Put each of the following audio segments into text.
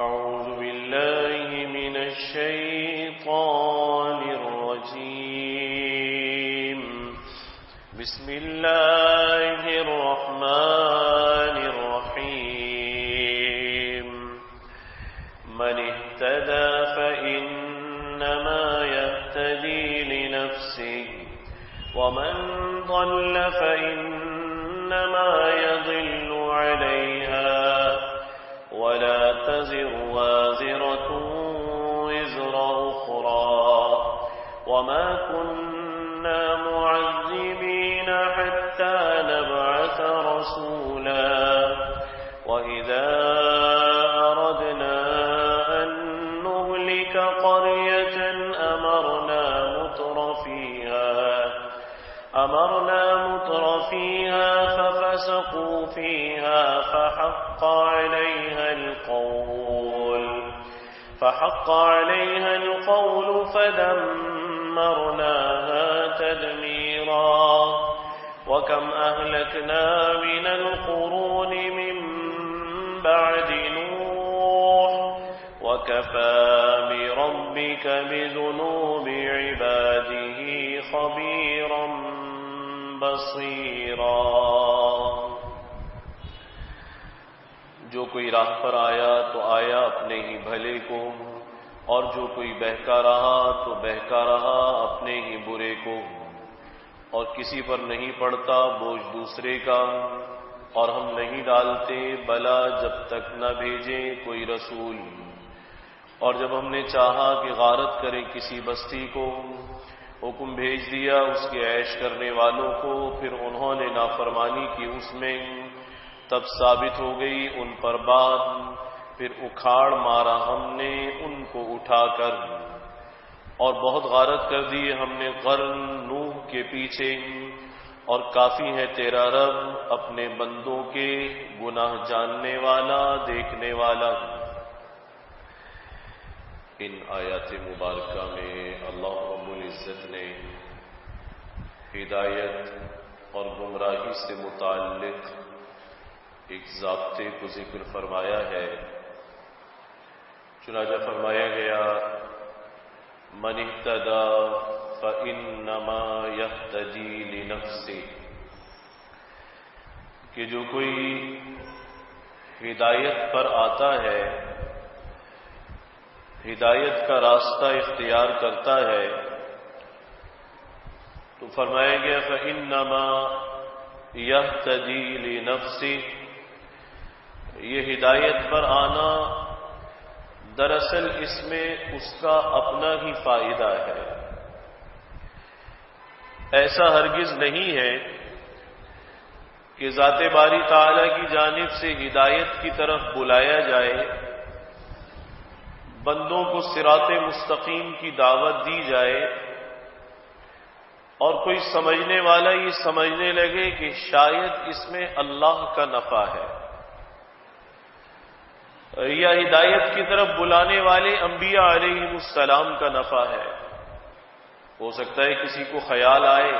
أعوذ بالله من الشيطان الرجيم. بسم الله الرحمن الرحيم. من اهتدى فإنما يهتدي لنفسه ومن ضل فإنما يضل عليها ولا تزر وازرة وزر أخرى وما كنا معذبين حتى نبعث رسولا وإذا أردنا أن نهلك قرية أمرنا متر فيها ففسقوا فيها فحق عليها القول فدمرناها تدميرا. وكم أهلكنا من القرون من بعد نوح وكفى بربك بذنوب عباده خبيرا بصیرا. جو کوئی راہ پر آیا تو آیا اپنے ہی بھلے کو، اور جو کوئی بہکا رہا تو بہکا رہا اپنے ہی برے کو، اور کسی پر نہیں پڑتا بوجھ دوسرے کا، اور ہم نہیں ڈالتے بلا جب تک نہ بھیجیں کوئی رسول. اور جب ہم نے چاہا کہ غارت کرے کسی بستی کو، حکم بھیج دیا اس کے عیش کرنے والوں کو، پھر انہوں نے نافرمانی کی اس میں، تب ثابت ہو گئی ان پر بات، پھر اکھاڑ مارا ہم نے ان کو اٹھا کر، اور بہت غارت کر دی ہم نے قرن نوح کے پیچھے. اور کافی ہے تیرا رب اپنے بندوں کے گناہ جاننے والا دیکھنے والا. ان آیات مبارکہ میں اللہ رب العزت نے ہدایت اور گمراہی سے متعلق ایک ضابطے کو ذکر فرمایا ہے. چنانچہ فرمایا گیا من اهتدى فإنما يهتدي لنفسه، کہ جو کوئی ہدایت پر آتا ہے، ہدایت کا راستہ اختیار کرتا ہے، تو فرمایا گیا فإنما يهتدي لنفسه، یہ ہدایت پر آنا دراصل اس میں اس کا اپنا ہی فائدہ ہے. ایسا ہرگز نہیں ہے کہ ذات باری تعالی کی جانب سے ہدایت کی طرف بلایا جائے، بندوں کو صراط مستقیم کی دعوت دی جائے، اور کوئی سمجھنے والا یہ سمجھنے لگے کہ شاید اس میں اللہ کا نفع ہے، یا ہدایت کی طرف بلانے والے انبیاء علیہ السلام کا نفع ہے. ہو سکتا ہے کسی کو خیال آئے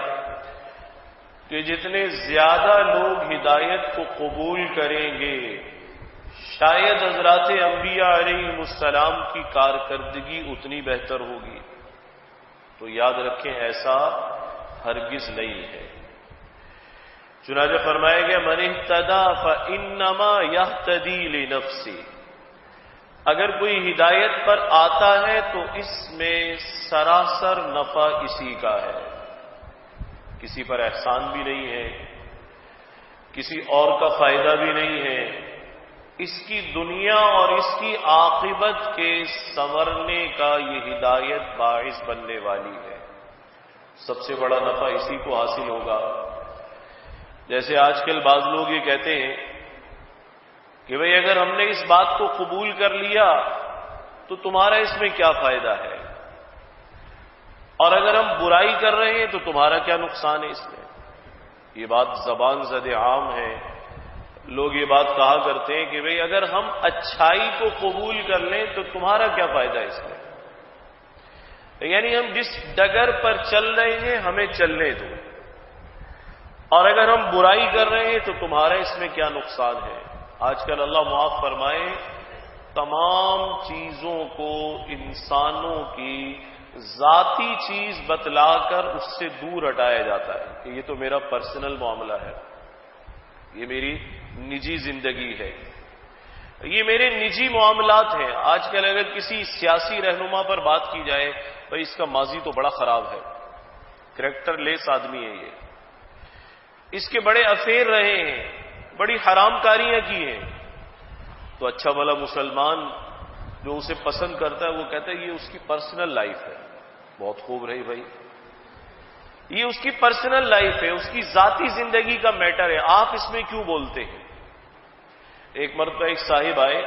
کہ جتنے زیادہ لوگ ہدایت کو قبول کریں گے شاید حضرات انبیاء علیہ السلام کی کارکردگی اتنی بہتر ہوگی. تو یاد رکھیں ایسا ہرگز نہیں ہے. چنانچہ فرمایا گیا من اهتدى فإنما يهتدي لنفسه، اگر کوئی ہدایت پر آتا ہے تو اس میں سراسر نفع اسی کا ہے، کسی پر احسان بھی نہیں ہے، کسی اور کا فائدہ بھی نہیں ہے، اس کی دنیا اور اس کی عاقبت کے سنورنے کا یہ ہدایت باعث بننے والی ہے. سب سے بڑا نفع اسی کو حاصل ہوگا. جیسے آج کل بعض لوگ یہ کہتے ہیں کہ بھئی اگر ہم نے اس بات کو قبول کر لیا تو تمہارا اس میں کیا فائدہ ہے، اور اگر ہم برائی کر رہے ہیں تو تمہارا کیا نقصان ہے اس میں. یہ بات زبان زد عام ہے. لوگ یہ بات کہا کرتے ہیں کہ بھئی اگر ہم اچھائی کو قبول کر لیں تو تمہارا کیا فائدہ ہے اس میں. یعنی ہم جس ڈگر پر چل رہے ہیں ہمیں چلنے دو، اور اگر ہم برائی کر رہے ہیں تو تمہارا اس میں کیا نقصان ہے. آج کل اللہ معاف فرمائے تمام چیزوں کو انسانوں کی ذاتی چیز بتلا کر اس سے دور ہٹایا جاتا ہے کہ یہ تو میرا پرسنل معاملہ ہے، یہ میری نجی زندگی ہے، یہ میرے نجی معاملات ہیں۔ آج کل اگر کسی سیاسی رہنما پر بات کی جائے، بھائی اس کا ماضی تو بڑا خراب ہے، کریکٹر لیس آدمی ہے، یہ اس کے بڑے افیئر رہے ہیں، بڑی حرام کاریاں کی ہیں، تو اچھا بھلا مسلمان جو اسے پسند کرتا ہے وہ کہتا ہے یہ اس کی پرسنل لائف ہے۔ بہت خوب رہی بھائی، یہ اس کی پرسنل لائف ہے، اس کی ذاتی زندگی کا میٹر ہے، آپ اس میں کیوں بولتے ہیں؟ ایک مرتبہ ایک صاحب آئے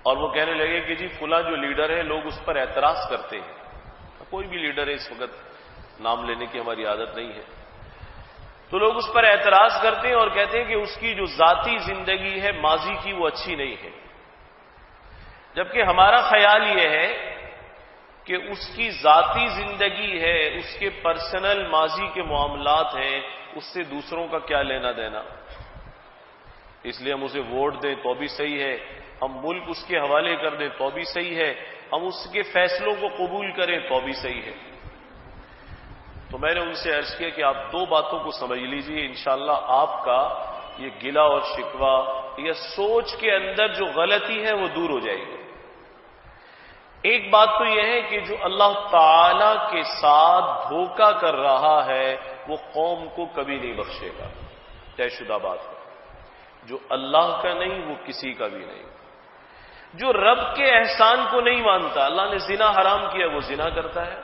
اور وہ کہنے لگے کہ جی فلاں جو لیڈر ہے لوگ اس پر اعتراض کرتے ہیں، کوئی بھی لیڈر ہے، اس وقت نام لینے کی ہماری عادت نہیں ہے، تو لوگ اس پر اعتراض کرتے ہیں اور کہتے ہیں کہ اس کی جو ذاتی زندگی ہے ماضی کی وہ اچھی نہیں ہے، جبکہ ہمارا خیال یہ ہے کہ اس کی ذاتی زندگی ہے، اس کے پرسنل ماضی کے معاملات ہیں، اس سے دوسروں کا کیا لینا دینا؟ اس لیے ہم اسے ووٹ دیں تو بھی صحیح ہے، ہم ملک اس کے حوالے کر دیں تو بھی صحیح ہے، ہم اس کے فیصلوں کو قبول کریں تو بھی صحیح ہے۔ تو میں نے ان سے عرض کیا کہ آپ دو باتوں کو سمجھ لیجئے، انشاءاللہ آپ کا یہ گلہ اور شکوہ یا سوچ کے اندر جو غلطی ہے وہ دور ہو جائے گی۔ ایک بات تو یہ ہے کہ جو اللہ تعالی کے ساتھ دھوکہ کر رہا ہے وہ قوم کو کبھی نہیں بخشے گا، طے شدہ بات ہے۔ جو اللہ کا نہیں وہ کسی کا بھی نہیں۔ جو رب کے احسان کو نہیں مانتا، اللہ نے زنا حرام کیا وہ زنا کرتا ہے،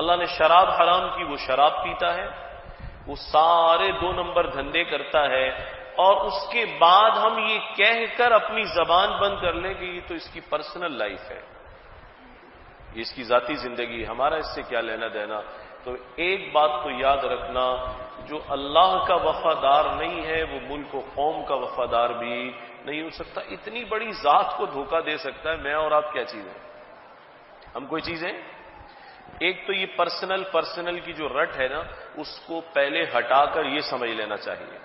اللہ نے شراب حرام کی وہ شراب پیتا ہے، وہ سارے 2 نمبر دھندے کرتا ہے، اور اس کے بعد ہم یہ کہہ کر اپنی زبان بند کر لیں کہ یہ تو اس کی پرسنل لائف ہے، یہ اس کی ذاتی زندگی، ہمارا اس سے کیا لینا دینا۔ تو ایک بات تو یاد رکھنا، جو اللہ کا وفادار نہیں ہے وہ ملک و قوم کا وفادار بھی نہیں ہو سکتا۔ اتنی بڑی ذات کو دھوکہ دے سکتا ہے، میں اور آپ کیا چیز ہیں؟ ہم کوئی چیز ہیں؟ ایک تو یہ پرسنل کی جو رٹ ہے نا، اس کو پہلے ہٹا کر یہ سمجھ لینا چاہیے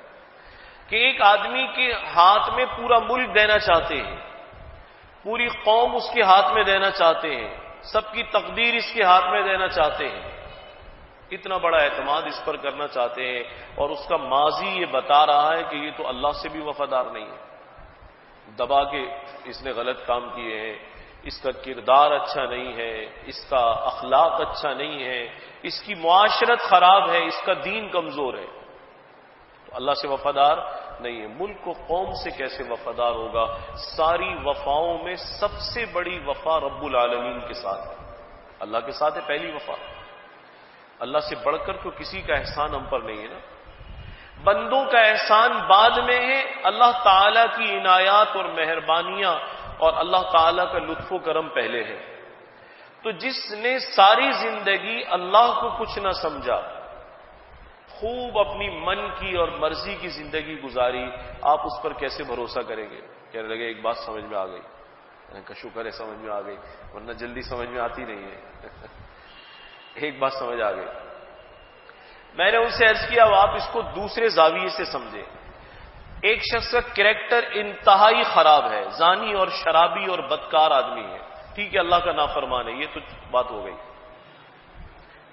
کہ ایک آدمی کے ہاتھ میں پورا ملک دینا چاہتے ہیں، پوری قوم اس کے ہاتھ میں دینا چاہتے ہیں، سب کی تقدیر اس کے ہاتھ میں دینا چاہتے ہیں، اتنا بڑا اعتماد اس پر کرنا چاہتے ہیں، اور اس کا ماضی یہ بتا رہا ہے کہ یہ تو اللہ سے بھی وفادار نہیں ہے، دبا کے اس نے غلط کام کیے ہیں، اس کا کردار اچھا نہیں ہے، اس کا اخلاق اچھا نہیں ہے، اس کی معاشرت خراب ہے، اس کا دین کمزور ہے، تو اللہ سے وفادار نہیں ہے۔ ملک و قوم سے کیسے وفادار ہوگا؟ ساری وفاؤں میں سب سے بڑی وفا رب العالمین کے ساتھ ہے، اللہ کے ساتھ ہے پہلی وفا۔ اللہ سے بڑھ کر تو کسی کا احسان ہم پر نہیں ہے نا، بندوں کا احسان بعد میں ہے، اللہ تعالیٰ کی عنایات اور مہربانیاں اور اللہ تعالیٰ کا لطف و کرم پہلے ہے۔ تو جس نے ساری زندگی اللہ کو کچھ نہ سمجھا، خوب اپنی من کی اور مرضی کی زندگی گزاری، آپ اس پر کیسے بھروسہ کریں گے؟ کہنے لگے ایک بات سمجھ میں آ گئی، میں نے کہا شکر ہے سمجھ میں آ گئی، ورنہ جلدی سمجھ میں آتی نہیں ہے۔ ایک بات سمجھ آ گئی۔ میں نے ان سے عرض کیا اب آپ اس کو دوسرے زاویے سے سمجھیں۔ ایک شخص کا کریکٹر انتہائی خراب ہے، زانی اور شرابی اور بدکار آدمی ہے، ٹھیک ہے اللہ کا نافرمان ہے، یہ تو بات ہو گئی۔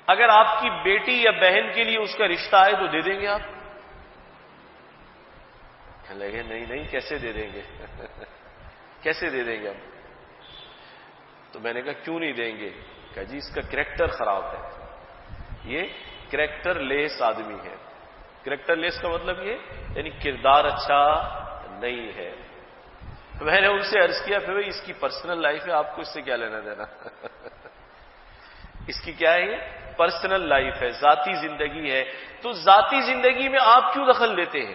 اگر آپ کی بیٹی یا بہن کے لیے اس کا رشتہ آئے تو دے دیں گے آپ؟ کہنے لگے نہیں کیسے دے دیں گے کیسے دے دیں گے ہم؟ تو میں نے کہا کیوں نہیں دیں گے؟ کہا جی اس کا کریکٹر خراب ہے، یہ کریکٹر لیس آدمی ہے۔ کریکٹر لیس کا مطلب یہ یعنی کردار اچھا نہیں ہے۔ تو میں نے ان سے عرض کیا پھر اس کی پرسنل لائف ہے، آپ کو اس سے کیا لینا دینا؟ اس کی کیا ہے؟ یہ پرسنل لائف ہے، ذاتی زندگی ہے، تو ذاتی زندگی میں آپ کیوں دخل دیتے ہیں؟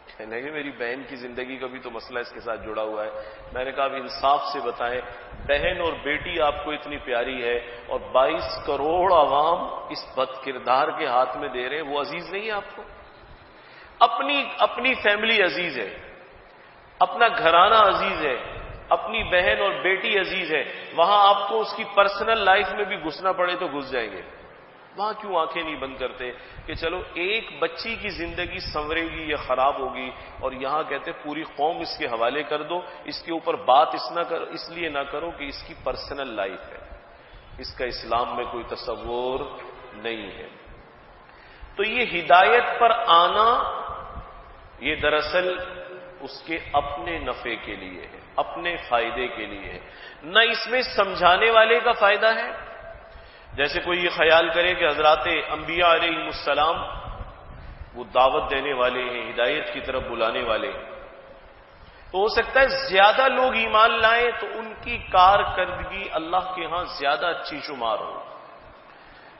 کہنے لگے میری بہن کی زندگی کا بھی تو مسئلہ اس کے ساتھ جڑا ہوا ہے۔ میں نے کہا اب انصاف سے بتائیں، بہن اور بیٹی آپ کو اتنی پیاری ہے اور 22 کروڑ عوام اس بد کردار کے ہاتھ میں دے رہے ہیں، وہ عزیز نہیں ہے آپ کو؟ اپنی فیملی عزیز ہے، اپنا گھرانہ عزیز ہے، اپنی بہن اور بیٹی عزیز ہے، وہاں آپ کو اس کی پرسنل لائف میں بھی گھسنا پڑے تو گھس جائیں گے، وہاں کیوں آنکھیں نہیں بند کرتے کہ چلو ایک بچی کی زندگی سنورے گی یا خراب ہوگی، اور یہاں کہتے پوری قوم اس کے حوالے کر دو، اس کے اوپر بات اس لیے نہ کرو کہ اس کی پرسنل لائف ہے، اس کا اسلام میں کوئی تصور نہیں ہے۔ تو یہ ہدایت پر آنا یہ دراصل اس کے اپنے نفع کے لیے ہے، اپنے فائدے کے لیے ہے، نہ اس میں سمجھانے والے کا فائدہ ہے۔ جیسے کوئی یہ خیال کرے کہ حضرات انبیاء علیہ السلام وہ دعوت دینے والے ہیں، ہدایت کی طرف بلانے والے ہیں، تو ہو سکتا ہے زیادہ لوگ ایمان لائیں تو ان کی کارکردگی اللہ کے ہاں زیادہ اچھی شمار ہو۔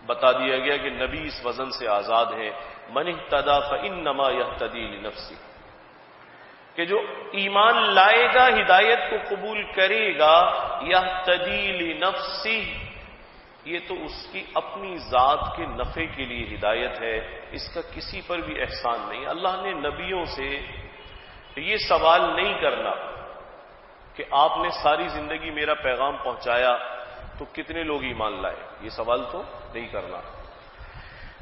بتا دیا گیا کہ نبی اس وزن سے آزاد ہے، من اہتدی فانما یہتدی لنفسہ، کہ جو ایمان لائے گا، ہدایت کو قبول کرے گا، یہتدی لنفسہ، یہ تو اس کی اپنی ذات کے نفع کے لیے ہدایت ہے، اس کا کسی پر بھی احسان نہیں۔ اللہ نے نبیوں سے یہ سوال نہیں کرنا کہ آپ نے ساری زندگی میرا پیغام پہنچایا تو کتنے لوگ ایمان لائے، یہ سوال تو نہیں کرنا۔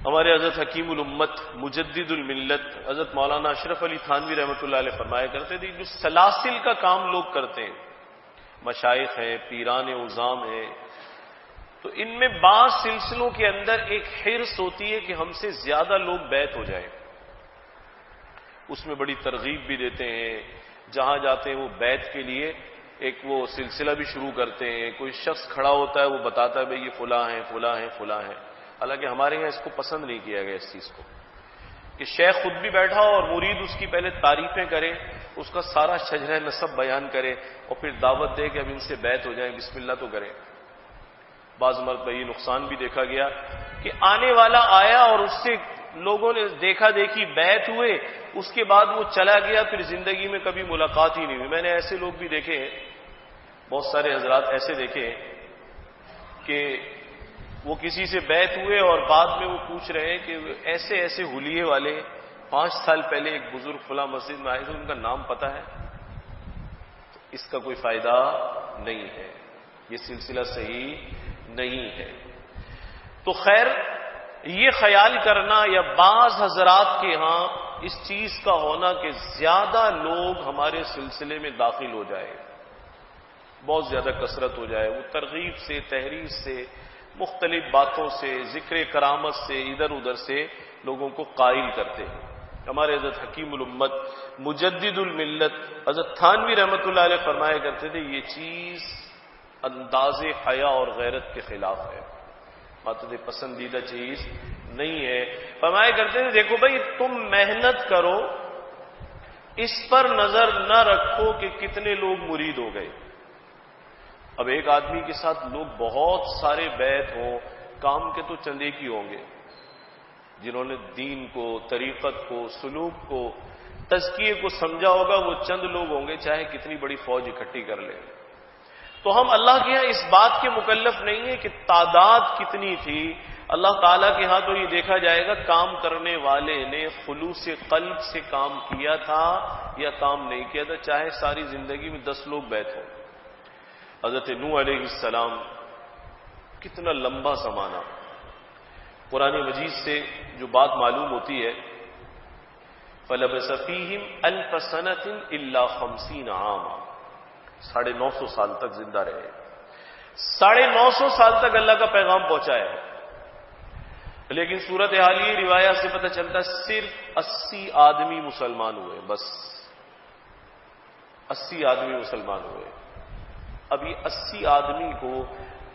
ہمارے حضرت حکیم الامت مجدد الملت حضرت مولانا اشرف علی تھانوی رحمۃ اللہ علیہ فرمایا کرتے تھے، جو سلاسل کا کام لوگ کرتے ہیں، مشائخ ہیں، پیران عظام ہیں، تو ان میں بعض سلسلوں کے اندر ایک حرص ہوتی ہے کہ ہم سے زیادہ لوگ بیعت ہو جائیں، اس میں بڑی ترغیب بھی دیتے ہیں، جہاں جاتے ہیں وہ بیعت کے لیے ایک وہ سلسلہ بھی شروع کرتے ہیں، کوئی شخص کھڑا ہوتا ہے وہ بتاتا ہے بھئی یہ فلاں ہیں فلاں ہیں فلاں ہیں، حالانکہ ہمارے یہاں اس کو پسند نہیں کیا گیا، اس چیز کو کہ شیخ خود بھی بیٹھا ہو اور مرید اس کی پہلے تعریفیں کرے، اس کا سارا شجرہ نسب بیان کرے اور پھر دعوت دے کہ اب ان سے بیعت ہو جائیں، بسم اللہ تو کریں۔ بعض مرتبہ یہ نقصان بھی دیکھا گیا کہ آنے والا آیا اور اس سے لوگوں نے دیکھا دیکھی بیعت ہوئے، اس کے بعد وہ چلا گیا، پھر زندگی میں کبھی ملاقات ہی نہیں ہوئی۔ میں نے ایسے لوگ بھی دیکھے ہیں، بہت سارے حضرات ایسے دیکھے ہیں کہ وہ کسی سے بیعت ہوئے اور بعد میں وہ پوچھ رہے ہیں کہ ایسے ایسے حلیے والے 5 سال پہلے ایک بزرگ فلاں مسجد میں آئے تھے، ان کا نام پتہ ہے؟ تو اس کا کوئی فائدہ نہیں ہے، یہ سلسلہ صحیح نہیں ہے۔ تو خیر یہ خیال کرنا یا بعض حضرات کے ہاں اس چیز کا ہونا کہ زیادہ لوگ ہمارے سلسلے میں داخل ہو جائے، بہت زیادہ کثرت ہو جائے، وہ ترغیب سے، تحریر سے، مختلف باتوں سے، ذکر کرامت سے، ادھر ادھر سے لوگوں کو قائل کرتے ہیں۔ ہمارے حضرت حکیم الامت مجدد الملت حضرت تھانوی رحمۃ اللہ علیہ فرمایا کرتے تھے یہ چیز انداز حیا اور غیرت کے خلاف ہے، مطلب پسندیدہ چیز نہیں ہے۔ فرمایا کرتے تھے دیکھو بھائی تم محنت کرو، اس پر نظر نہ رکھو کہ کتنے لوگ مرید ہو گئے۔ اب ایک آدمی کے ساتھ لوگ بہت سارے بیعت ہوں، کام کے تو چند ایک ہی ہوں گے، جنہوں نے دین کو، طریقت کو، سلوک کو، تزکیے کو سمجھا ہوگا، وہ چند لوگ ہوں گے، چاہے کتنی بڑی فوج اکٹھی کر لیں۔ تو ہم اللہ کے ہاں اس بات کے مکلف نہیں ہیں کہ تعداد کتنی تھی، اللہ تعالیٰ کے ہاں تو یہ دیکھا جائے گا کام کرنے والے نے خلوص قلب سے کام کیا تھا یا کام نہیں کیا تھا، چاہے ساری زندگی میں 10 لوگ بیعت ہوں۔ حضرت نوح علیہ السلام، کتنا لمبا زمانہ، قرآن مجید سے جو بات معلوم ہوتی ہے فَلَبِثَ فِيهِمْ أَلْفَ سَنَةٍ إِلَّا 50 عاما، 950 سال تک زندہ رہے، 950 سال تک اللہ کا پیغام پہنچایا ہے۔ لیکن صورت حال یہ روایات سے پتہ چلتا ہے صرف 80 آدمی مسلمان ہوئے، بس 80 آدمی مسلمان ہوئے۔ اب یہ 80 آدمی کو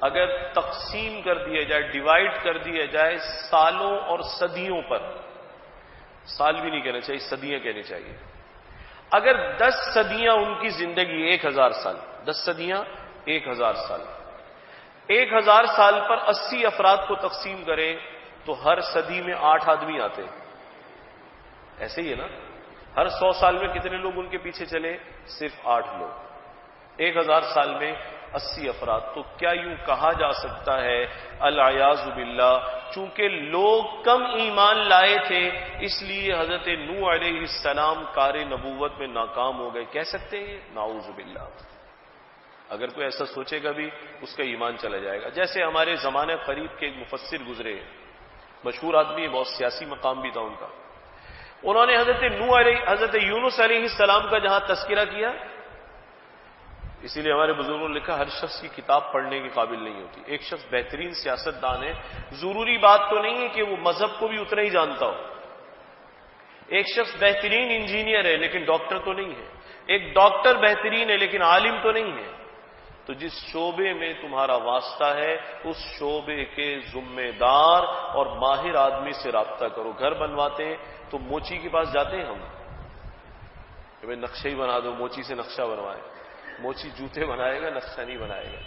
اگر تقسیم کر دیا جائے، ڈیوائڈ کر دیا جائے سالوں اور صدیوں پر، سال بھی نہیں کہنا چاہیے، صدیاں کہنی چاہیے، اگر 10 صدیاں ان کی زندگی 1000 سال، 10 صدیاں 1000 سال، 1000 سال پر 80 افراد کو تقسیم کریں تو ہر صدی میں 8 آدمی آتے ہیں، ایسے ہی ہے نا؟ ہر 100 سال میں کتنے لوگ ان کے پیچھے چلے؟ صرف 8 لوگ، 1000 سال میں 80 افراد۔ تو کیا یوں کہا جا سکتا ہے العیاذ باللہ چونکہ لوگ کم ایمان لائے تھے اس لیے حضرت نوح علیہ السلام کار نبوت میں ناکام ہو گئے؟ کہہ سکتے ہیں؟ نعوذ باللہ۔ اگر کوئی ایسا سوچے گا بھی اس کا ایمان چلا جائے گا۔ جیسے ہمارے زمانے قریب کے ایک مفسر گزرے، مشہور آدمی، بہت سیاسی مقام بھی تھا ان کا. انہوں نے حضرت یونس علیہ السلام کا جہاں تذکرہ کیا، اسی لیے ہمارے بزرگوں نے لکھا ہر شخص کی کتاب پڑھنے کے قابل نہیں ہوتی. ایک شخص بہترین سیاست دان ہے، ضروری بات تو نہیں ہے کہ وہ مذہب کو بھی اتنا ہی جانتا ہو. ایک شخص بہترین انجینئر ہے لیکن ڈاکٹر تو نہیں ہے. ایک ڈاکٹر بہترین ہے لیکن عالم تو نہیں ہے. تو جس شعبے میں تمہارا واسطہ ہے اس شعبے کے ذمہ دار اور ماہر آدمی سے رابطہ کرو. گھر بنواتے ہیں تو موچی کے پاس جاتے ہیں ہم کہ بھائی نقشہ ہی بنا دو، موچی سے نقشہ بنوائے. موچی جوتے بنائے گا، نقشہ نہیں بنائے گا.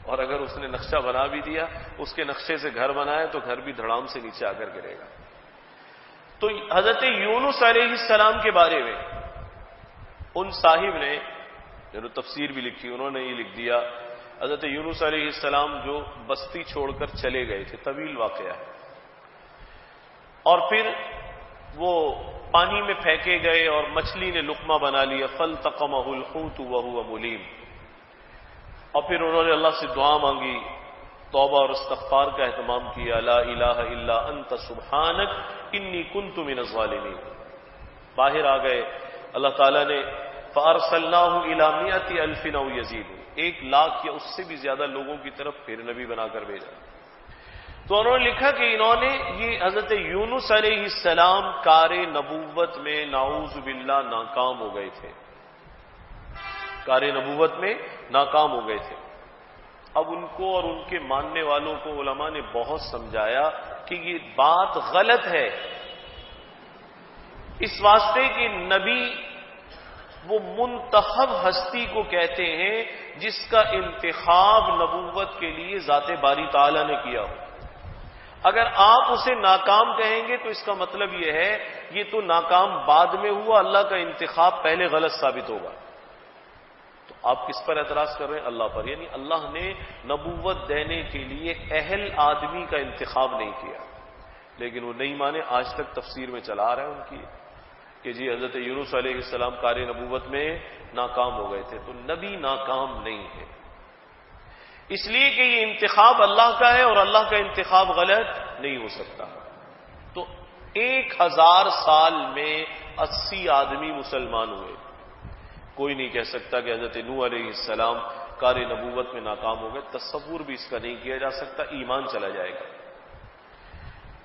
اور اگر اس نے نقشہ بنا بھی دیا، اس کے نقشے سے گھر بنائے تو گھر بھی دھڑام سے نیچے آ کر گرے گا. تو حضرت یونس علیہ السلام کے بارے میں ان صاحب نے جو تفسیر بھی لکھی، انہوں نے یہ لکھ دیا حضرت یونس علیہ السلام جو بستی چھوڑ کر چلے گئے تھے، طویل واقعہ ہے، اور پھر وہ پانی میں پھینکے گئے اور مچھلی نے لقمہ بنا لیا. فَالْتَقَمَهُ الْحُوتُ وَهُوَ مُلِيمٌ. اور پھر انہوں نے اللہ سے دعا مانگی، توبہ اور استغفار کا اہتمام کیا. لا الہ الا انت سبحانک انی کنت من الظالمین. باہر آ گئے. اللہ تعالیٰ نے فَأَرْسَلْنَاهُ إِلَى 100,000 أَوْ يَزِيدُ، 1,00,000 یا اس سے بھی زیادہ لوگوں کی طرف پھر نبی بنا کر بھیجا. تو انہوں نے لکھا کہ انہوں نے یہ حضرت یونس علیہ السلام کار نبوت میں نعوذ باللہ ناکام ہو گئے تھے. کار نبوت میں ناکام ہو گئے تھے. اب ان کو اور ان کے ماننے والوں کو علماء نے بہت سمجھایا کہ یہ بات غلط ہے، اس واسطے کہ نبی وہ منتخب ہستی کو کہتے ہیں جس کا انتخاب نبوت کے لیے ذات باری تعالیٰ نے کیا ہو. اگر آپ اسے ناکام کہیں گے تو اس کا مطلب یہ ہے یہ تو ناکام بعد میں ہوا، اللہ کا انتخاب پہلے غلط ثابت ہوگا. تو آپ کس پر اعتراض کر رہے ہیں؟ اللہ پر. یعنی اللہ نے نبوت دینے کے لیے اہل آدمی کا انتخاب نہیں کیا. لیکن وہ نہیں مانے. آج تک تفسیر میں چلا رہا ہے ان کی کہ جی حضرت یونس علیہ السلام کار نبوت میں ناکام ہو گئے تھے. تو نبی ناکام نہیں ہے، اس لیے کہ یہ انتخاب اللہ کا ہے اور اللہ کا انتخاب غلط نہیں ہو سکتا. تو 1000 سال میں 80 آدمی مسلمان ہوئے. کوئی نہیں کہہ سکتا کہ حضرت نوح علیہ السلام کار نبوت میں ناکام ہو گئے. تصور بھی اس کا نہیں کیا جا سکتا، ایمان چلا جائے گا.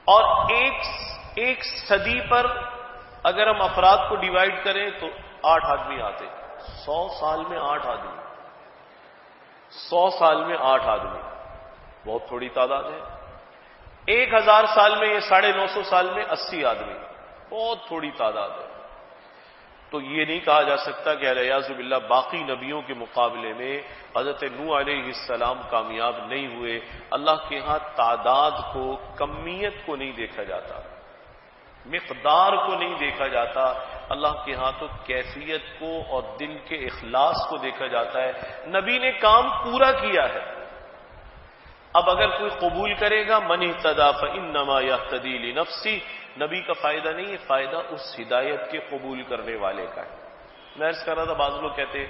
اور ایک صدی پر اگر ہم افراد کو ڈیوائڈ کریں تو 8 آدمی آتے. 100 سال میں 8 آدمی، 100 سال میں 8 آدمی بہت تھوڑی تعداد ہے. 1000 سال میں، یہ 950 سال میں 80 آدمی بہت تھوڑی تعداد ہے. تو یہ نہیں کہا جا سکتا کہ الیاذ باللہ باقی نبیوں کے مقابلے میں حضرت نوح علیہ السلام کامیاب نہیں ہوئے. اللہ کے ہاں تعداد کو، کمیت کو نہیں دیکھا جاتا، مقدار کو نہیں دیکھا جاتا. اللہ کے ہاں تو کیفیت کو اور دل کے اخلاص کو دیکھا جاتا ہے. نبی نے کام پورا کیا ہے. اب اگر کوئی قبول کرے گا من اہتدی فانما یہتدی لنفسہ، نبی کا فائدہ نہیں ہے، فائدہ اس ہدایت کے قبول کرنے والے کا ہے. میں عرض کر رہا تھا بعض لوگ کہتے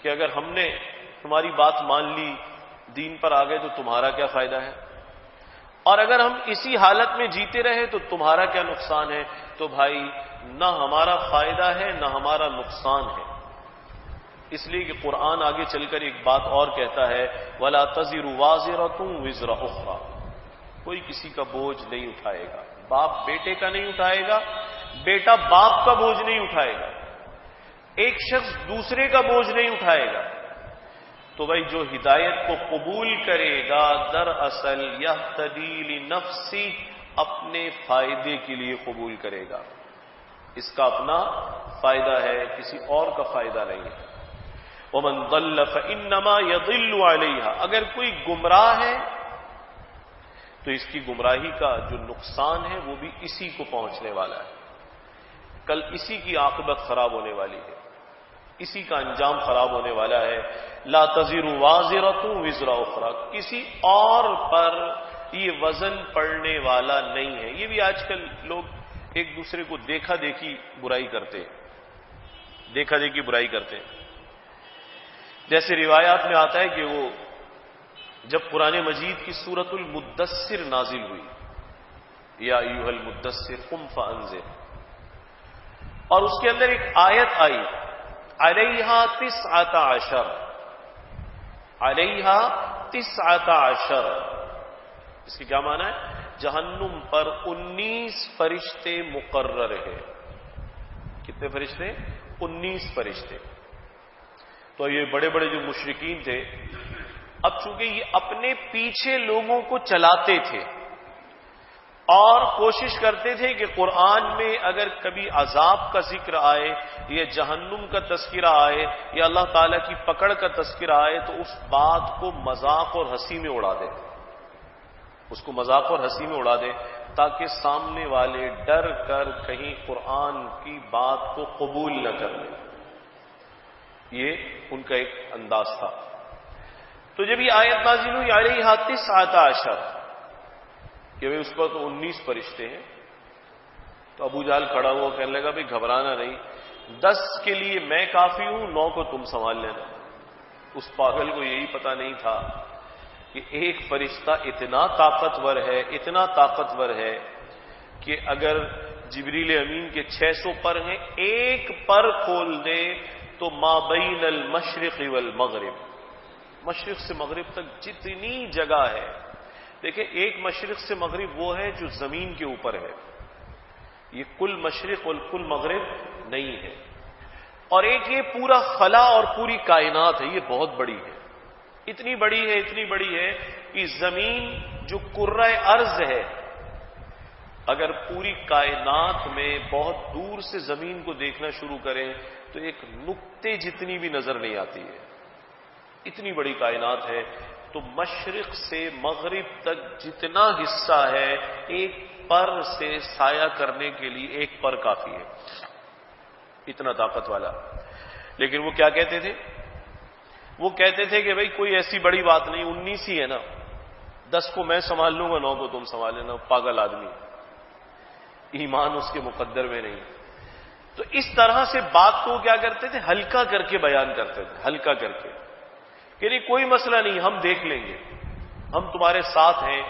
کہ اگر ہم نے تمہاری بات مان لی، دین پر آ گئے تو تمہارا کیا فائدہ ہے، اور اگر ہم اسی حالت میں جیتے رہے تو تمہارا کیا نقصان ہے. تو بھائی نہ ہمارا فائدہ ہے نہ ہمارا نقصان ہے. اس لیے کہ قرآن آگے چل کر ایک بات اور کہتا ہے وَلَا تَزِرُ وَازِرَةٌ وِزْرَ أُخْرَى، کوئی کسی کا بوجھ نہیں اٹھائے گا. باپ بیٹے کا نہیں اٹھائے گا، بیٹا باپ کا بوجھ نہیں اٹھائے گا، ایک شخص دوسرے کا بوجھ نہیں اٹھائے گا. تو بھائی جو ہدایت کو قبول کرے گا دراصل یہتدی لنفسہ، اپنے فائدے کے لیے قبول کرے گا. اس کا اپنا فائدہ ہے، کسی اور کا فائدہ نہیں ہے. وَمَنْ ضَلَّ فَإِنَّمَا يَضِلُّ عَلَيْهَا، اگر کوئی گمراہ ہے تو اس کی گمراہی کا جو نقصان ہے وہ بھی اسی کو پہنچنے والا ہے. کل اسی کی عاقبت خراب ہونے والی ہے، اسی کا انجام خراب ہونے والا ہے. لا تزر وازرۃ وزر اخرى، کسی اور پر یہ وزن پڑنے والا نہیں ہے. یہ بھی آج کل لوگ ایک دوسرے کو دیکھا دیکھی برائی کرتے ہیں، دیکھا دیکھی برائی کرتے ہیں. جیسے روایات میں آتا ہے کہ وہ جب قرآن مجید کی سورۃ المدثر نازل ہوئی یا ایھا المدثر قم فانذر، اور اس کے اندر ایک آیت آئی علیہا 19، علیہا 19، اس کی کیا معنی ہے؟ جہنم پر 19 فرشتے مقرر ہیں۔ کتنے فرشتے؟ 19 فرشتے۔ تو یہ بڑے بڑے جو مشرکین تھے، اب چونکہ یہ اپنے پیچھے لوگوں کو چلاتے تھے اور کوشش کرتے تھے کہ قرآن میں اگر کبھی عذاب کا ذکر آئے یا جہنم کا تذکرہ آئے یا اللہ تعالیٰ کی پکڑ کا تذکرہ آئے تو اس بات کو مذاق اور ہنسی میں اڑا دے، اس کو مذاق اور ہنسی میں اڑا دے، تاکہ سامنے والے ڈر کر کہیں قرآن کی بات کو قبول نہ کر لیں۔ یہ ان کا ایک انداز تھا۔ تو جب یہ آیت نازل ہوئی علیہا 19 کہ بھئی اس پر تو 19 فرشتے ہیں، تو ابو جہل کھڑا ہوا کہنے لگا بھئی گھبرانا نہیں، 10 کے لیے میں کافی ہوں، 9 کو تم سنبھال لینا۔ اس پاگل کو یہی پتا نہیں تھا کہ ایک فرشتہ اتنا طاقتور ہے کہ اگر جبریل امین کے 600 پر ہیں، ایک پر کھول دے تو ما بین المشرق والمغرب، مشرق سے مغرب تک جتنی جگہ ہے، دیکھیں ایک مشرق سے مغرب وہ ہے جو زمین کے اوپر ہے، یہ کل مشرق اور کل مغرب نہیں ہے، اور ایک یہ پورا خلا اور پوری کائنات ہے، یہ بہت بڑی ہے، اتنی بڑی ہے کہ زمین جو کرۂ ارض ہے، اگر پوری کائنات میں بہت دور سے زمین کو دیکھنا شروع کریں تو ایک نقطے جتنی بھی نظر نہیں آتی ہے، اتنی بڑی کائنات ہے۔ تو مشرق سے مغرب تک جتنا حصہ ہے ایک پر سے سایہ کرنے کے لیے ایک پر کافی ہے، اتنا طاقت والا۔ لیکن وہ کیا کہتے تھے؟ وہ کہتے تھے کہ بھئی کوئی ایسی بڑی بات نہیں، 19 ہی ہے نا، 10 کو میں سنبھال لوں گا، 9 کو تم سنبھال لینا۔ پاگل آدمی، ایمان اس کے مقدر میں نہیں۔ تو اس طرح سے بات کو کیا کرتے تھے؟ ہلکا کر کے بیان کرتے تھے، ہلکا کر کے کہ نہیں کوئی مسئلہ نہیں، ہم دیکھ لیں گے، ہم تمہارے ساتھ ہیں،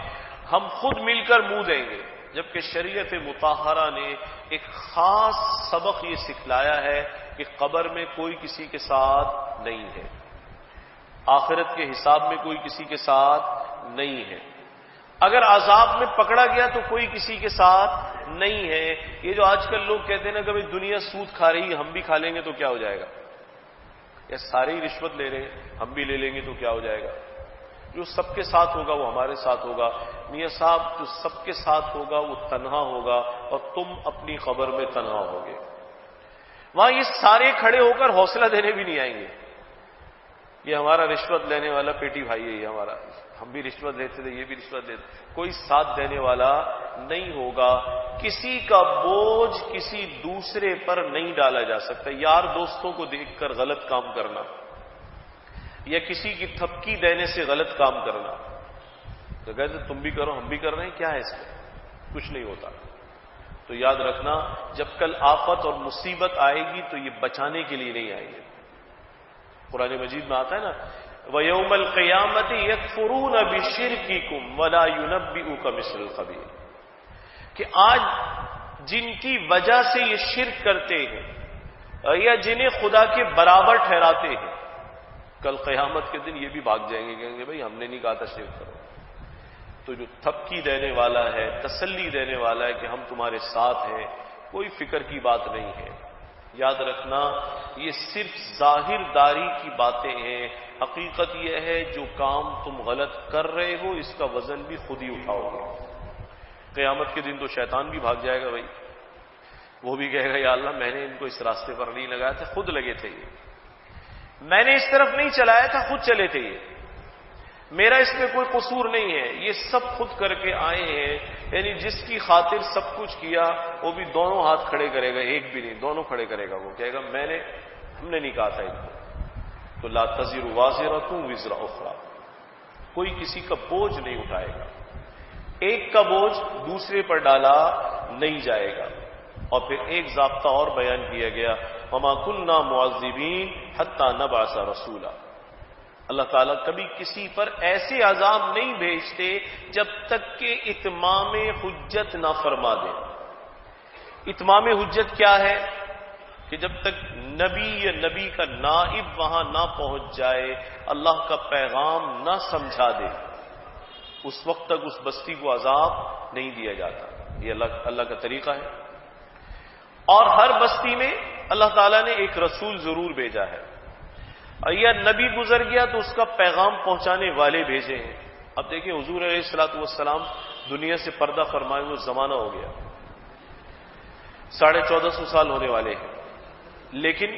ہم خود مل کر منہ دیں گے۔ جبکہ شریعت مطہرہ نے ایک خاص سبق یہ سکھلایا ہے کہ قبر میں کوئی کسی کے ساتھ نہیں ہے، آخرت کے حساب میں کوئی کسی کے ساتھ نہیں ہے، اگر عذاب میں پکڑا گیا تو کوئی کسی کے ساتھ نہیں ہے۔ یہ جو آج کل لوگ کہتے ہیں نا کہ بھئی دنیا سود کھا رہی ہے، ہم بھی کھا لیں گے تو کیا ہو جائے گا، یا سارے ہی رشوت لے رہے ہیں ہم بھی لے لیں گے تو کیا ہو جائے گا، جو سب کے ساتھ ہوگا وہ ہمارے ساتھ ہوگا۔ میاں صاحب جو سب کے ساتھ ہوگا وہ تنہا ہوگا اور تم اپنی قبر میں تنہا ہوگے، وہاں یہ سارے کھڑے ہو کر حوصلہ دینے بھی نہیں آئیں گے، یہ ہمارا رشوت لینے والا پیٹی بھائی ہے، یہ ہمارا، ہم بھی رشوت لیتے تھے، یہ بھی رشوت لیتے، کوئی ساتھ دینے والا نہیں ہوگا۔ کسی کا بوجھ کسی دوسرے پر نہیں ڈالا جا سکتا، یار دوستوں کو دیکھ کر غلط کام کرنا یا کسی کی تھپکی دینے سے غلط کام کرنا، تو کہتے تم بھی کرو ہم بھی کر رہے ہیں، کیا ہے اس میں؟ کچھ نہیں ہوتا۔ تو یاد رکھنا جب کل آفت اور مصیبت آئے گی تو یہ بچانے کے لیے نہیں آئے گی۔ قرآن مجید میں آتا ہے نا وَيَوْمَ الْقِيَامَةِ يَكْفُرُونَ بِشِرْكِكُمْ وَلَا يُنَبِّئُكَ مِثْلُ الْخَبِيرِ، کہ آج جن کی وجہ سے یہ شرک کرتے ہیں یا جنہیں خدا کے برابر ٹھہراتے ہیں، کل قیامت کے دن یہ بھی بھاگ جائیں گے، کہیں گے بھئی ہم نے نہیں کہا تھا شرک کرو۔ تو جو تھپکی دینے والا ہے، تسلی دینے والا ہے کہ ہم تمہارے ساتھ ہیں، کوئی فکر کی بات نہیں ہے۔ یاد رکھنا یہ صرف ظاہر داری کی باتیں ہیں، حقیقت یہ ہے جو کام تم غلط کر رہے ہو اس کا وزن بھی خود ہی اٹھاؤ گے۔ قیامت کے دن تو شیطان بھی بھاگ جائے گا بھائی، وہ بھی کہے گا یا اللہ میں نے ان کو اس راستے پر نہیں لگایا تھا، خود لگے تھے یہ، میں نے اس طرف نہیں چلایا تھا، خود چلے تھے یہ، میرا اس میں کوئی قصور نہیں ہے، یہ سب خود کر کے آئے ہیں۔ یعنی جس کی خاطر سب کچھ کیا وہ بھی دونوں ہاتھ کھڑے کرے گا، ایک بھی نہیں، دونوں کھڑے کرے گا، وہ کہے گا ہم نے نہیں کہا تھا ان کو۔ تو لا تزر وازرۃ وزر اخرى، کوئی کسی کا بوجھ نہیں اٹھائے گا، ایک کا بوجھ دوسرے پر ڈالا نہیں جائے گا۔ اور پھر ایک ضابطہ اور بیان کیا گیا وما كنا معذبین حتى نبعث رسولا، اللہ تعالیٰ کبھی کسی پر ایسے عذاب نہیں بھیجتے جب تک کہ اتمام حجت نہ فرما دے. اتمام حجت کیا ہے؟ کہ جب تک نبی یا نبی کا نائب وہاں نہ پہنچ جائے، اللہ کا پیغام نہ سمجھا دے، اس وقت تک اس بستی کو عذاب نہیں دیا جاتا. یہ اللہ کا طریقہ ہے. اور ہر بستی میں اللہ تعالیٰ نے ایک رسول ضرور بھیجا ہے. یا نبی گزر گیا تو اس کا پیغام پہنچانے والے بھیجے ہیں. اب دیکھیں حضور علیہ الصلوۃ والسلام دنیا سے پردہ فرمائے ہوئے زمانہ ہو گیا، 1450 سال ہونے والے ہیں، لیکن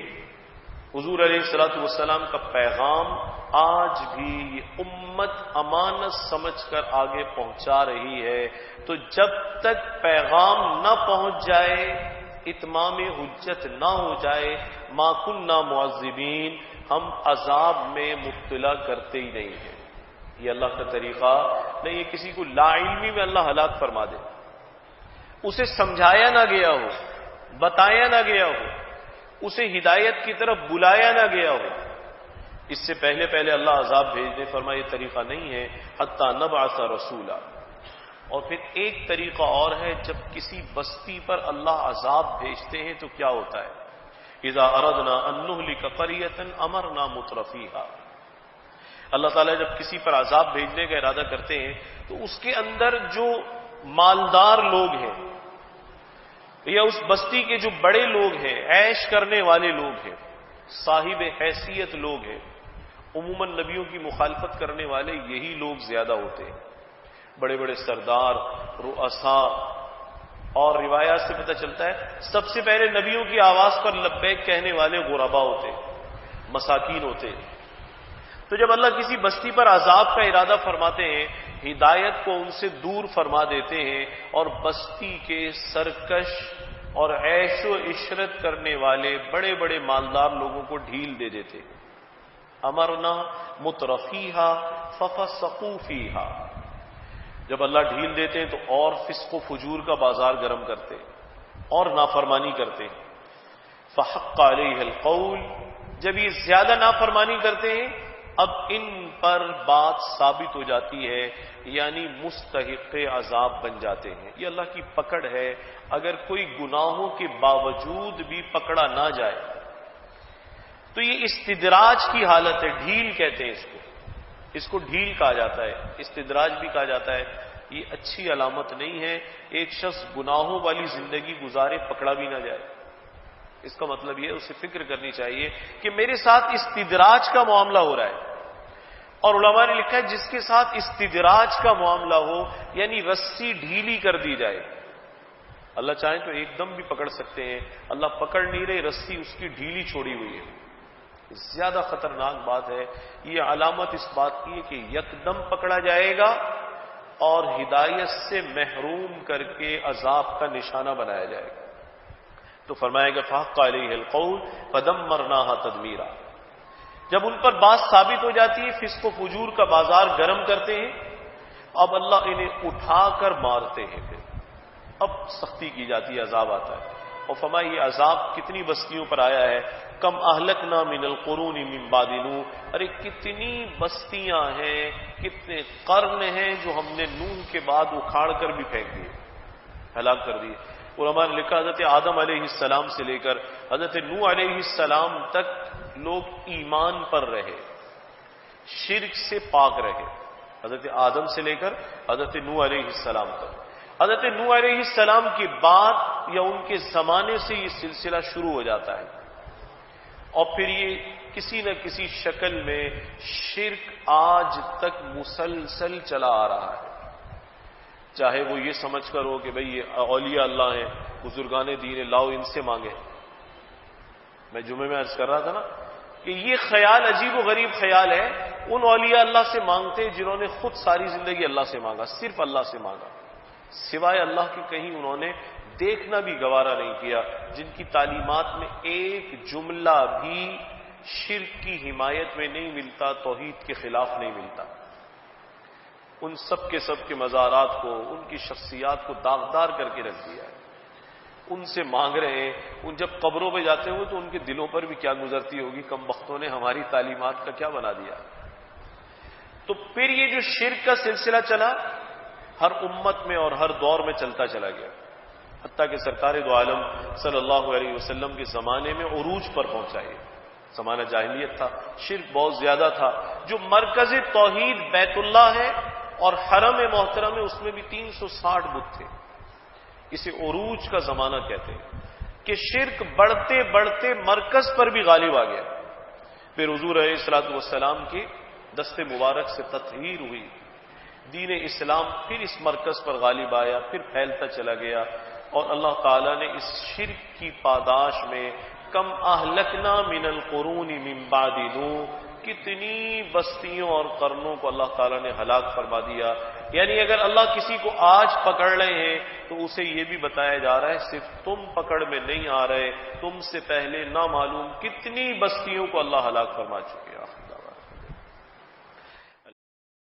حضور علیہ الصلوۃ والسلام کا پیغام آج بھی یہ امت امانت سمجھ کر آگے پہنچا رہی ہے. تو جب تک پیغام نہ پہنچ جائے، اتمام حجت نہ ہو جائے، ما کننا معذبین، ہم عذاب میں مبتلا کرتے ہی نہیں ہیں. یہ اللہ کا طریقہ نہیں. یہ کسی کو لا علمی میں اللہ ہلاک فرما دے، اسے سمجھایا نہ گیا ہو، بتایا نہ گیا ہو، اسے ہدایت کی طرف بلایا نہ گیا ہو، اس سے پہلے اللہ عذاب بھیجنے فرمایا. یہ طریقہ نہیں ہے. حتی نبعث رسولا. اور پھر ایک طریقہ اور ہے، جب کسی بستی پر اللہ عذاب بھیجتے ہیں تو کیا ہوتا ہے؟ اذا اردنا ان نہلک قریۃ امرنا مترفیہا. اللہ تعالیٰ جب کسی پر عذاب بھیجنے کا ارادہ کرتے ہیں تو اس کے اندر جو مالدار لوگ ہیں یا اس بستی کے جو بڑے لوگ ہیں، عیش کرنے والے لوگ ہیں، صاحب حیثیت لوگ ہیں، عموماً نبیوں کی مخالفت کرنے والے یہی لوگ زیادہ ہوتے ہیں. بڑے بڑے سردار، رؤساء. اور روایات سے پتہ چلتا ہے سب سے پہلے نبیوں کی آواز پر لبیک کہنے والے غربا ہوتے، مساکین ہوتے. تو جب اللہ کسی بستی پر عذاب کا ارادہ فرماتے ہیں، ہدایت کو ان سے دور فرما دیتے ہیں اور بستی کے سرکش اور عیش و عشرت کرنے والے بڑے بڑے مالدار لوگوں کو ڈھیل دے دیتے. امرنا مترفیہا ففسقوا فیہا. جب اللہ ڈھیل دیتے ہیں تو اور فسق و فجور کا بازار گرم کرتے اور نافرمانی کرتے ہیں. فحق علیہ القول. جب یہ زیادہ نافرمانی کرتے ہیں اب ان پر بات ثابت ہو جاتی ہے، یعنی مستحق عذاب بن جاتے ہیں. یہ اللہ کی پکڑ ہے. اگر کوئی گناہوں کے باوجود بھی پکڑا نہ جائے تو یہ استدراج کی حالت ہے. ڈھیل کہتے ہیں اس کو ڈھیل کہا جاتا ہے، استدراج بھی کہا جاتا ہے. یہ اچھی علامت نہیں ہے. ایک شخص گناہوں والی زندگی گزارے، پکڑا بھی نہ جائے. اس کا مطلب یہ اسے فکر کرنی چاہیے کہ میرے ساتھ استدراج کا معاملہ ہو رہا ہے. اور علماء نے لکھا ہے جس کے ساتھ استدراج کا معاملہ ہو، یعنی رسی ڈھیلی کر دی جائے. اللہ چاہیں تو ایک دم بھی پکڑ سکتے ہیں، اللہ پکڑ نہیں رہے، رسی اس کی ڈھیلی چھوڑی ہوئی ہے. زیادہ خطرناک بات ہے. یہ علامت اس بات کی ہے کہ یکدم پکڑا جائے گا اور ہدایت سے محروم کر کے عذاب کا نشانہ بنایا جائے گا. تو فرمائے گا فحق علیہ القول فدمرناها تدمیرا. جب ان پر بات ثابت ہو جاتی ہے، فسق و فجور کا بازار گرم کرتے ہیں، اب اللہ انہیں اٹھا کر مارتے ہیں. پھر اب سختی کی جاتی ہے، عذاب آتا ہے. اور فرمایا یہ عذاب کتنی بستیوں پر آیا ہے. کم اہلکنا من القرون من بعد نوح. ارے کتنی بستیاں ہیں، کتنے قرن ہیں جو ہم نے نوح کے بعد اکھاڑ کر بھی پھینک دیے، ہلاک کر دیے. علماء نے لکھا حضرت آدم علیہ السلام سے لے کر حضرت نوح علیہ السلام تک لوگ ایمان پر رہے، شرک سے پاک رہے. حضرت آدم سے لے کر حضرت نوح علیہ السلام تک. حضرت نوح علیہ السلام کے بعد یا ان کے زمانے سے یہ سلسلہ شروع ہو جاتا ہے، اور پھر یہ کسی نہ کسی شکل میں شرک آج تک مسلسل چلا آ رہا ہے. چاہے وہ یہ سمجھ کر ہو کہ بھئی یہ اولیاء اللہ ہیں، بزرگان دین، لاؤ ان سے مانگے. میں جمعے میں عرض کر رہا تھا نا کہ یہ خیال عجیب و غریب خیال ہے. ان اولیاء اللہ سے مانگتے جنہوں نے خود ساری زندگی اللہ سے مانگا، صرف اللہ سے مانگا، سوائے اللہ کے کہیں انہوں نے دیکھنا بھی گوارا نہیں کیا، جن کی تعلیمات میں ایک جملہ بھی شرک کی حمایت میں نہیں ملتا، توحید کے خلاف نہیں ملتا. ان سب کے مزارات کو، ان کی شخصیات کو داغدار کر کے رکھ دیا ہے. ان سے مانگ رہے ہیں. ان جب قبروں پہ جاتے ہوئے تو ان کے دلوں پر بھی کیا گزرتی ہوگی، کم بختوں نے ہماری تعلیمات کا کیا بنا دیا. تو پھر یہ جو شرک کا سلسلہ چلا ہر امت میں اور ہر دور میں چلتا چلا گیا، حتیٰ کہ سرکار دو عالم صلی اللہ علیہ وسلم کے زمانے میں عروج پر پہنچا۔ یہ زمانہ جاہلیت تھا، شرک بہت زیادہ تھا۔ جو مرکز توحید بیت اللہ ہے اور حرم محترم ہے، اس میں بھی 360 بت تھے۔ اسے عروج کا زمانہ کہتے ہیں کہ شرک بڑھتے بڑھتے مرکز پر بھی غالب آ گیا۔ پھر حضور علیہ الصلوۃ والسلام کے دست مبارک سے تطہیر ہوئی، دین اسلام پھر اس مرکز پر غالب آیا، پھر پھیلتا چلا گیا، اور اللہ تعالیٰ نے اس شرک کی پاداش میں کم اہلکنا من القرون من بعد نوح، کتنی بستیوں اور قرنوں کو اللہ تعالیٰ نے ہلاک فرما دیا۔ یعنی اگر اللہ کسی کو آج پکڑ رہے ہیں تو اسے یہ بھی بتایا جا رہا ہے صرف تم پکڑ میں نہیں آ رہے، تم سے پہلے نامعلوم کتنی بستیوں کو اللہ ہلاک فرما چکے ہیں۔